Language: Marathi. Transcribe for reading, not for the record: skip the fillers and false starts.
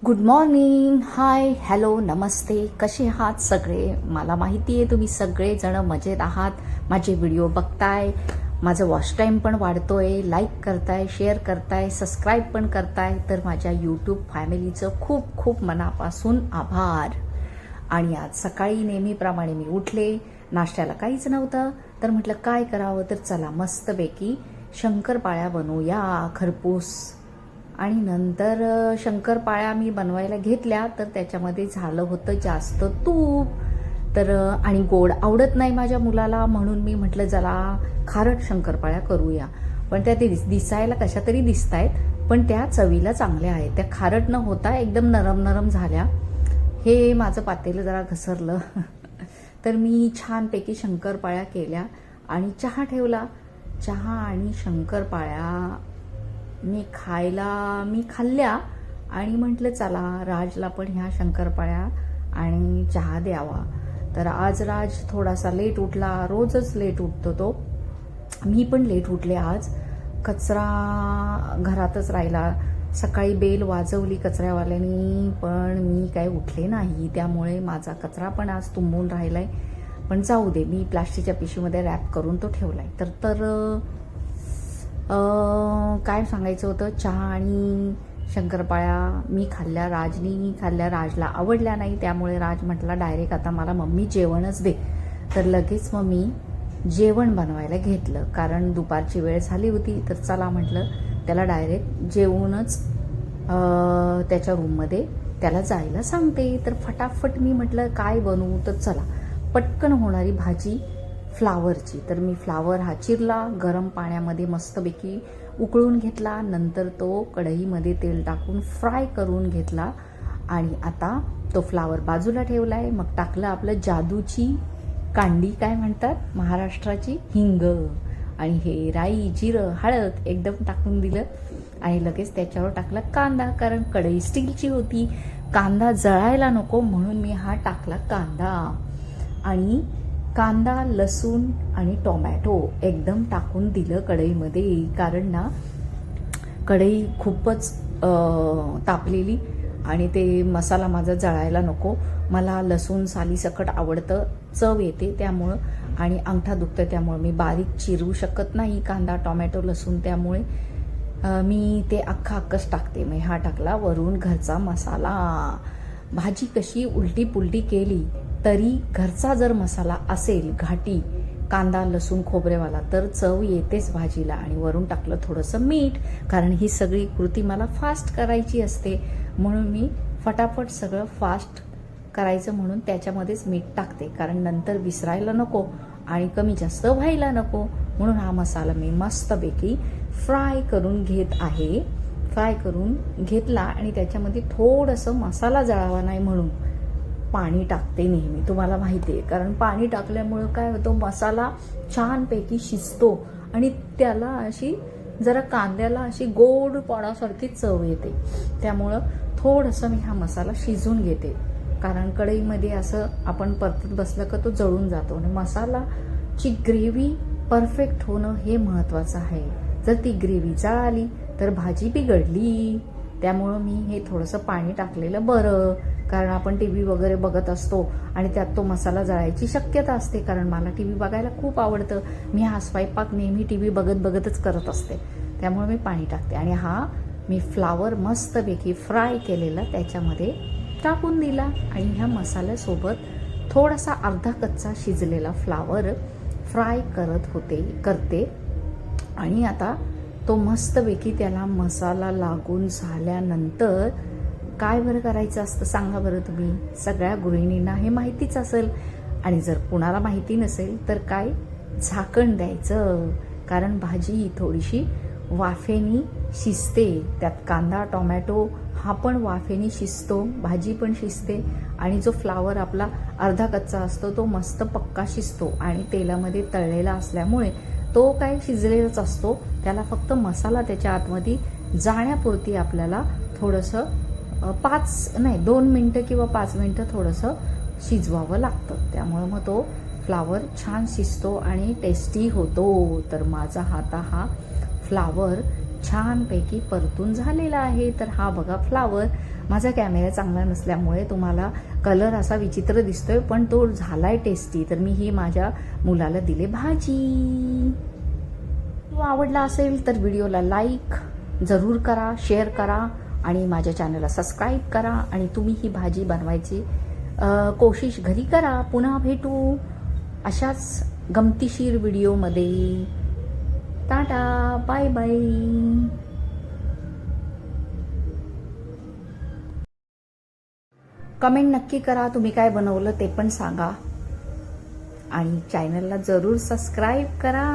गुड मॉर्निंग, हाय, हॅलो, नमस्ते. कसे आहात सगळे? मला माहिती आहे तुम्ही सगळेजण मजेत आहात. माझे व्हिडिओ बघताय, माझं वॉच टाईम पण वाढतोय, लाईक करताय, शेअर करताय, सबस्क्राईब पण करताय. तर माझ्या यूट्यूब फॅमिलीचं खूप खूप मनापासून आभार. आणि आज सकाळी नेहमीप्रमाणे मी उठले, नाश्त्याला काहीच नव्हतं, तर म्हटलं काय करावं, तर चला मस्तपैकी शंकरपाळ्या बनवूया, खरपूस. आणि नंतर शंकरपाळ्या मी बनवायला घेतल्या, तर त्याच्यामध्ये झालं होतं जास्त तूप. तर आणि गोड आवडत नाही माझ्या मुलाला, म्हणून मी म्हटलं जरा खारट शंकरपाळ्या करूया. पण त्या दिसायला कशा तरी दिसत आहेत, पण त्या चवीला चांगल्या आहेत. त्या खारट न होता एकदम नरम नरम झाल्या. हे माझं पातेलं जरा घसरलं. तर मी छानपैकी शंकरपाळ्या केल्या आणि चहा ठेवला. चहा आणि शंकरपाळ्या मी खाल्ल्या आणि म्हटलं चला राजला पण ह्या शंकरपाळ्या आणि चहा द्यावा. तर आज राज थोडासा लेट उठला, रोजच लेट उठतो तो. मी पण लेट उठले आज. कचरा घरातच राहिला. सकाळी बेल वाजवली कचऱ्यावाल्यानी, पण मी काय उठले नाही, त्यामुळे माझा कचरा पण आज तुंबून राहिलाय. पण जाऊ दे, मी प्लास्टिकच्या पिशवीमध्ये रॅप करून तो ठेवलाय. तर काय सांगायचं होतं, चहा आणि शंकरपाळ्या मी खाल्ल्या, राजनी खाल्ल्या. राजला आवडल्या नाही, त्यामुळे राज म्हटला डायरेक्ट आता मला मम्मी जेवणच दे. तर लगेच मग मी जेवण बनवायला घेतलं, कारण दुपारची वेळ झाली होती. तर चला म्हटलं त्याला डायरेक्ट जेवूनच त्याच्या रूममध्ये त्याला जायला सांगते. तर फटाफट मी म्हटलं काय बनवू, तर चला पटकन होणारी भाजी फ्लावरची. तर मी फ्लावर हा चिरला, गरम पाण्यामध्ये मस्तपैकी उकळून घेतला, नंतर तो कढईमध्ये तेल टाकून फ्राय करून घेतला आणि आता तो फ्लावर बाजूला ठेवलाय. मग टाकलं आपलं जादूची कांडी, काय म्हणतात महाराष्ट्राची, हिंग आणि हे राई, जिरं, हळद एकदम टाकून दिलं आणि लगेच त्याच्यावर टाकला कांदा, कारण कढई स्टीलची होती, कांदा जळायला नको म्हणून मी हा टाकला कांदा. आणि कांदा, लसूण आणि टोमॅटो एकदम टाकून दिलं कढईमध्ये, कारण ना कढई खूपच तापलेली आणि ते मसाला माझा जळायला नको. मला लसूण सालीसकट आवडतं, चव येते त्यामुळं, आणि अंगठा दुखतं, त्यामुळे मी बारीक चिरू शकत नाही कांदा, टोमॅटो, लसूण. त्यामुळे मी ते अख्खाच टाकते. मग हा टाकला वरून घरचा मसाला. भाजी कशी उलटी पुलटी केली तरी घरचा जर मसाला असेल घाटी, कांदा, लसूण, खोबरेवाला, तर चव येतेच भाजीला. आणि वरून टाकलं थोडंसं मीठ, कारण ही सगळी कृती मला फास्ट करायची असते, म्हणून मी फटाफट सगळं फास्ट करायचं म्हणून त्याच्यामध्येच मीठ टाकते, कारण नंतर विसरायला नको आणि कमी जास्त व्हायला नको. म्हणून हा मसाला मी मस्तपैकी फ्राय करून घेत आहे. फ्राय करून घेतला आणि त्याच्यामध्ये थोडंसं मसाला जळावा नाही म्हणून पाणी टाकते नेहमी, तुम्हाला माहिती आहे. कारण पाणी टाकल्यामुळं काय होतं, मसाला छानपैकी शिजतो आणि त्याला अशी जरा कांद्याला अशी गोडपणासारखी चव येते. त्यामुळं थोडंसं मी हा मसाला शिजून घेते, कारण कढईमध्ये असं आपण परतत बसलं का तो जळून जातो. आणि मसालाची ग्रेव्ही परफेक्ट होणं हे महत्त्वाचं आहे. जर ती ग्रेव्ही जळाली तर भाजी बिघडली. त्यामुळं मी हे थोडंसं पाणी टाकलेलं बरं, कारण आपण टीव्ही वगैरे बघत असतो आणि त्यात तो मसाला जळायची शक्यता असते. कारण मला टीव्ही बघायला खूप आवडतं, मी हा स्वयंपाक नेहमी टीव्ही बघतच करत असते, त्यामुळे मी पाणी टाकते. आणि हा मी फ्लावर मस्तपैकी फ्राय केलेला त्याच्यामध्ये टाकून दिला आणि ह्या मसाल्यासोबत थोडासा अर्धा कच्चा शिजलेला फ्लावर फ्राय करते. आणि आता तो मस्तपैकी त्याला मसाला लागून झाल्यानंतर काय बरं करायचं असतं सांगा बरं तुम्ही? सगळ्या गृहिणींना हे माहितीच असेल, आणि जर कुणाला माहिती नसेल तर काय, झाकण द्यायचं, कारण भाजी थोडीशी वाफेनी शिजते. त्यात कांदा, टोमॅटो हा पण वाफेनी शिजतो, भाजी पण शिजते, आणि जो फ्लावर आपला अर्धा कच्चा असतो तो मस्त पक्का शिजतो. आणि तेलामध्ये तळलेला असल्यामुळे तो काय शिजलेलाच असतो, त्याला फक्त मसाला त्याच्या आतमध्ये जाण्यापुरती आपल्याला थोडंसं 2 मिनटं किंवा 5 मिनटं थोडंसं शिजवावं लागतं. त्यामुळं मग तो फ्लावर छान शिजतो आणि टेस्टी होतो. तर माझा हा फ्लावर छानपैकी परतून झालेला आहे. तर हा बघा फ्लावर. माझा कॅमेरा चांगला नसल्यामुळे तुम्हाला कलर असा विचित्र दिसतोय, पण तो झालाय टेस्टी. तर मी ही माझ्या मुलाला दिले भाजी. आवडला असेल तर व्हिडिओला लाईक जरूर करा, शेअर करा आणि माझ्या चॅनलला सबस्क्राईब करा. आणि तुम्ही ही भाजी बनवायची कोशिश घरी करा. पुन्हा भेटू अशाच गमतीशीर व्हिडिओमध्ये. Tata, bye bye. कमेंट नक्की करा तुम्ही काय बनवलं ते पण सांगा आणि चॅनलला जरूर सबस्क्राईब करा.